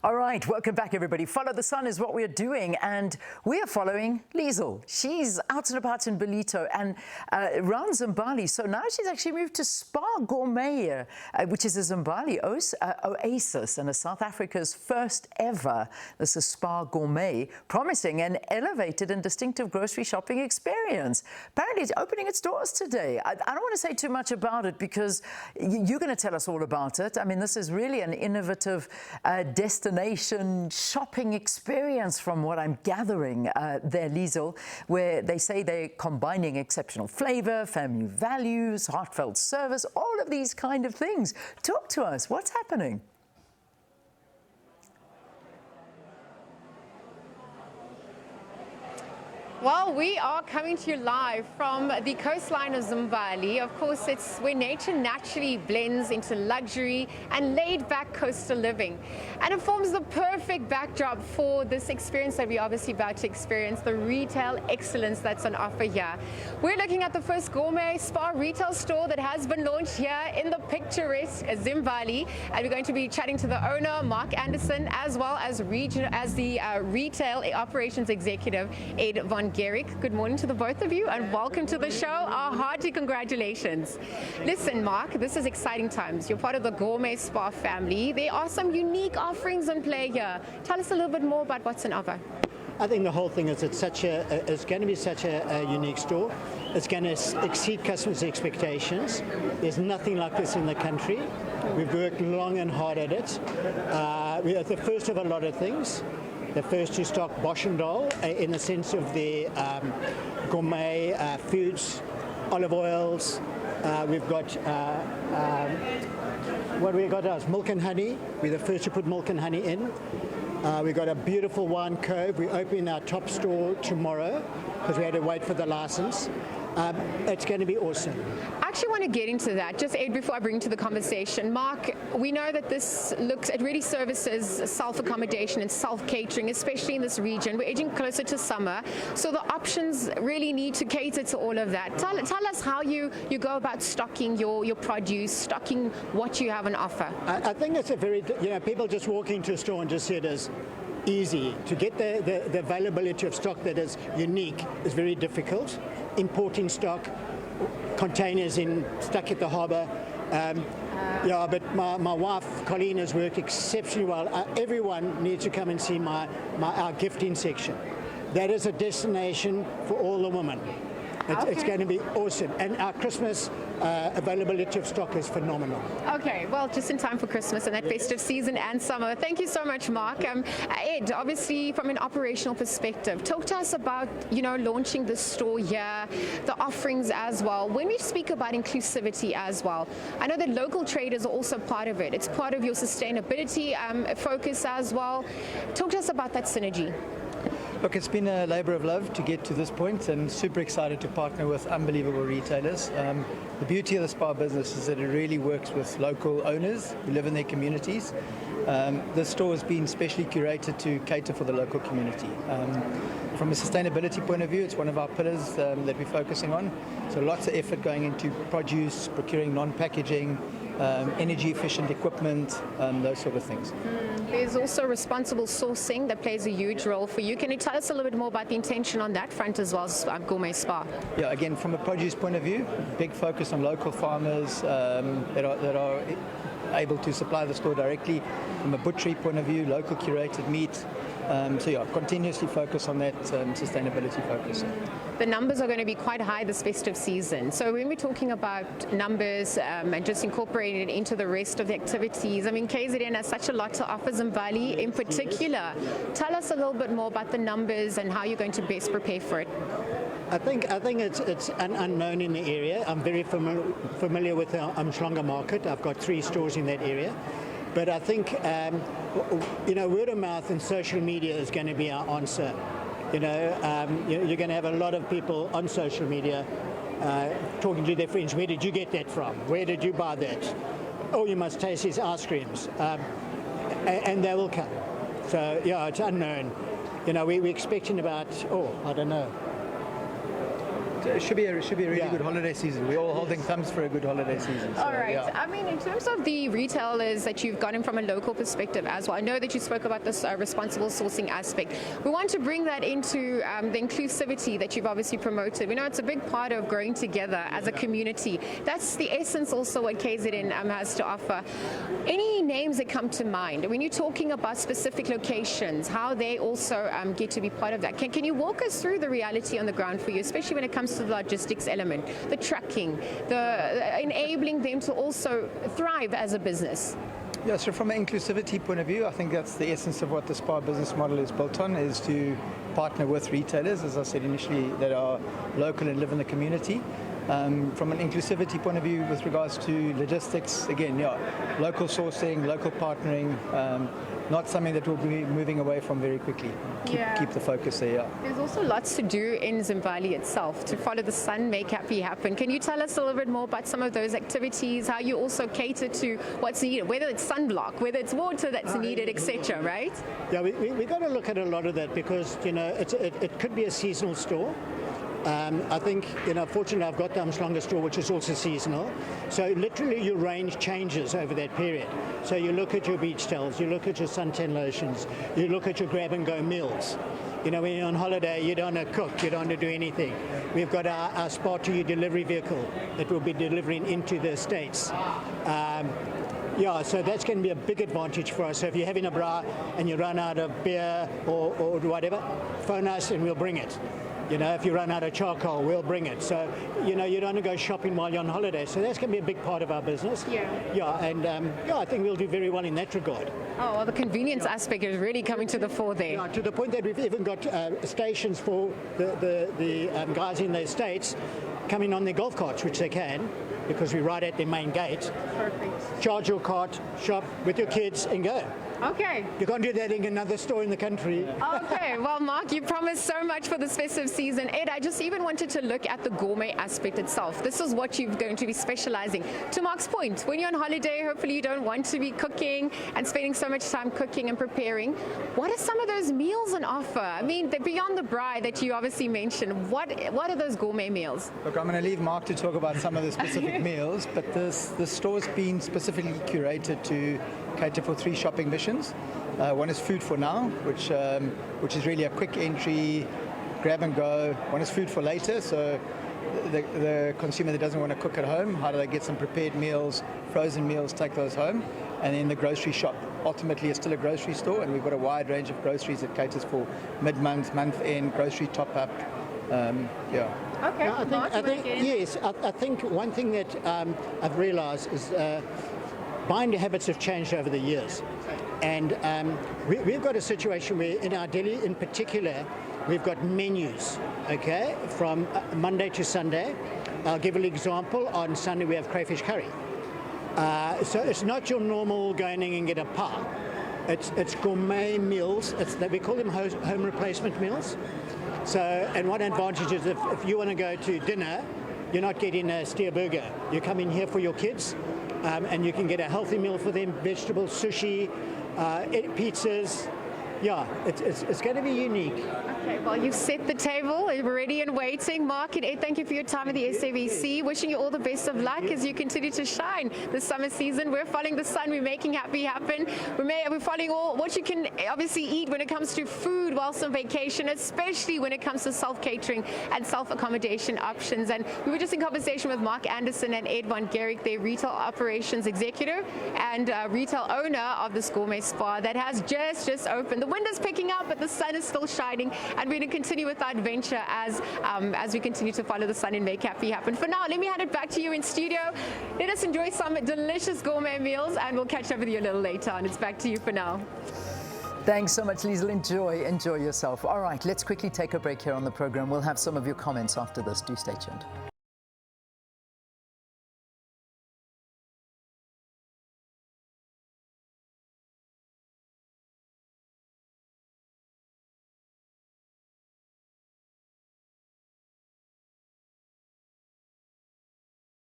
All right, welcome back, everybody. Follow the Sun is what we're doing, and we are following Liezle. She's out and about in Belito and around Zimbali. So now she's actually moved to SPAR Gourmet, which is a Zimbali Oasis and South Africa's first ever. This is SPAR Gourmet, promising an elevated and distinctive grocery shopping experience. Apparently, it's opening its doors today. I don't want to say too much about it because you're going to tell us all about it. I mean, this is really an innovative destination shopping experience from what I'm gathering there, Liezle, where they say they're combining exceptional flavor, family values, heartfelt service, all of these kind of things. Talk to us. What's happening? Well, we are coming to you live from the coastline of Zimbali. Of course, it's where nature naturally blends into luxury and laid-back coastal living. And it forms the perfect backdrop for this experience that we're obviously about to experience, the retail excellence that's on offer here. We're looking at the first gourmet SPAR retail store that has been launched here in the picturesque Zimbali. And we're going to be chatting to the owner, Mark Anderson, as well as the retail operations executive, Ed Von Gerrick. Good morning to the both of you and welcome to the show. Our hearty congratulations. Listen, Mark, this is exciting times. You're part of the Gourmet SPAR family. There are some unique offerings in play here. Tell us a little bit more about what's on offer. I think the whole thing is it's going to be such a unique store. It's going to exceed customers' expectations. There's nothing like this in the country. We've worked long and hard at it. We are the first of a lot of things. The first to stock Boschendal in the sense of the gourmet foods, olive oils. We've got what we got is milk and honey. We're the first to put milk and honey in. We've got a beautiful wine cove. We open our top store tomorrow because we had to wait for the license. It's going to be awesome. I actually want to get into that. Just, Ed, before I bring to the conversation, Mark, we know that it really services self-accommodation and self-catering, especially in this region. We're edging closer to summer, so the options really need to cater to all of that. Tell us how you go about stocking your produce, stocking what you have on offer. I think it's a very, people just walk into a store and just see it as easy. To get the availability of stock that is unique is very difficult. Importing stock, containers stuck at the harbour. But my wife, Colleen, has worked exceptionally well. Everyone needs to come and see our gifting section. That is a destination for all the women. It's going to be awesome. And our Christmas availability of stock is phenomenal. Okay, well, just in time for Christmas and that festive season and summer. Thank you so much, Mark. Ed, obviously, from an operational perspective, talk to us about, launching the store here, the offerings as well. When we speak about inclusivity as well, I know that local traders are also part of it. It's part of your sustainability focus as well. Talk to us about that synergy. Look, it's been a labour of love to get to this point and super excited to partner with unbelievable retailers. The beauty of the SPAR business is that it really works with local owners who live in their communities. This store has been specially curated to cater for the local community. From a sustainability point of view, it's one of our pillars that we're focusing on. So lots of effort going into produce, procuring non-packaging, energy efficient equipment, those sort of things. There's also responsible sourcing that plays a huge role for you. Can you tell us a little bit more about the intention on that front as well as Gourmet SPAR? Yeah, again, from a produce point of view, big focus on local farmers that are able to supply the store directly. From a butchery point of view, local curated meat. Continuously focus on that sustainability focus. The numbers are going to be quite high this festive season. So when we're talking about numbers and just incorporating it into the rest of the activities, I mean, KZN has such a lot to offer, Zimbali in particular. Tell us a little bit more about the numbers and how you're going to best prepare for it. I think it's an unknown in the area. I'm very familiar with the Umhlanga market. I've got 3 stores in that area. But I think, word of mouth and social media is going to be our answer. You're going to have a lot of people on social media talking to their friends. Where did you get that from? Where did you buy that? Oh, you must taste his ice creams. And they will come. So, it's unknown. We're expecting about, I don't know, It should be a really good holiday season. We're all holding thumbs for a good holiday season. So, All right. yeah. I mean, in terms of the retailers that you've gotten from a local perspective as well, I know that you spoke about this responsible sourcing aspect. We want to bring that into the inclusivity that you've obviously promoted. We know it's a big part of growing together as a community. That's the essence also what KZN has to offer. Any names that come to mind when you're talking about specific locations, how they also get to be part of that? Can you walk us through the reality on the ground for you, especially when it comes to the logistics element, the trucking, the enabling them to also thrive as a business? Yeah, so from an inclusivity point of view, I think that's the essence of what the SPAR business model is built on, is to partner with retailers, as I said initially, that are local and live in the community. From an inclusivity point of view, with regards to logistics, again, local sourcing, local partnering, not something that we'll be moving away from very quickly. Keep the focus there, There's also lots to do in Zimbali itself to follow the sun, make happy happen. Can you tell us a little bit more about some of those activities, how you also cater to what's needed, whether it's sunblock, whether it's water that's needed, etc., right? Yeah, we got to look at a lot of that because, it could be a seasonal store. I think, fortunately I've got the Umhlanga store, which is also seasonal. So literally your range changes over that period. So you look at your beach towels, you look at your suntan lotions, you look at your grab and go meals. When you're on holiday, you don't want to cook, you don't want to do anything. We've got our SPAR to You delivery vehicle that will be delivering into the States. So that's going to be a big advantage for us. So if you're having a bra and you run out of beer or whatever, phone us and we'll bring it. If you run out of charcoal, we'll bring it. So, you don't want to go shopping while you're on holiday. So that's going to be a big part of our business. I think we'll do very well in that regard. Oh, well, the convenience aspect is really coming to the fore there. Yeah, to the point that we've even got stations for the guys in the States coming on their golf carts, which they can, because we're right at their main gate. Perfect. Charge your cart, shop with your kids and go. Okay. You can't do that in another store in the country. Okay, well, Mark, you promised so much for this festive season. Ed, I just even wanted to look at the gourmet aspect itself. This is what you're going to be specializing. To Mark's point, when you're on holiday, hopefully you don't want to be cooking and spending so much time cooking and preparing. What are some of those meals on offer? I mean, beyond the braai that you obviously mentioned, what are those gourmet meals? Look, I'm going to leave Mark to talk about some of the specific meals, but the store's been specifically curated to cater for 3 shopping missions. One is food for now, which is really a quick entry, grab and go. One is food for later, so the consumer that doesn't want to cook at home, how do they get some prepared meals, frozen meals, take those home. And then the grocery shop, ultimately it's still a grocery store, and we've got a wide range of groceries that caters for mid-month, month-end, grocery top-up. Okay. I think one thing that I've realized is buying habits have changed over the years. And we've got a situation where in our deli in particular, we've got menus, okay, from Monday to Sunday. I'll give an example. On Sunday we have crayfish curry. So it's not your normal going in and get a pie. It's gourmet meals. We call them home replacement meals. So, and one advantage is if you want to go to dinner, you're not getting a steer burger. You come in here for your kids, and you can get a healthy meal for them, vegetables, sushi, pizzas. Yeah, it's going to be unique. Okay, well, you've set the table, we're ready and waiting. Mark and Ed, thank you for your time at the SABC. Wishing you all the best of luck as you continue to shine this summer season. We're following the sun, we're making happy happen. We're following all what you can obviously eat when it comes to food whilst on vacation, especially when it comes to self-catering and self-accommodation options. And we were just in conversation with Mark Anderson and Ed Van Gerrick, their retail operations executive and retail owner of this gourmet spa that has just opened. The window's picking up, but the sun is still shining, and we're going to continue with our adventure as we continue to follow the sun and make happy happen. For now, let me hand it back to you in studio. Let us enjoy some delicious gourmet meals, and we'll catch up with you a little later on. It's back to you for now. Thanks so much, Liezle. Enjoy yourself. All right, let's quickly take a break here on the program. We'll have some of your comments after this. Do stay tuned.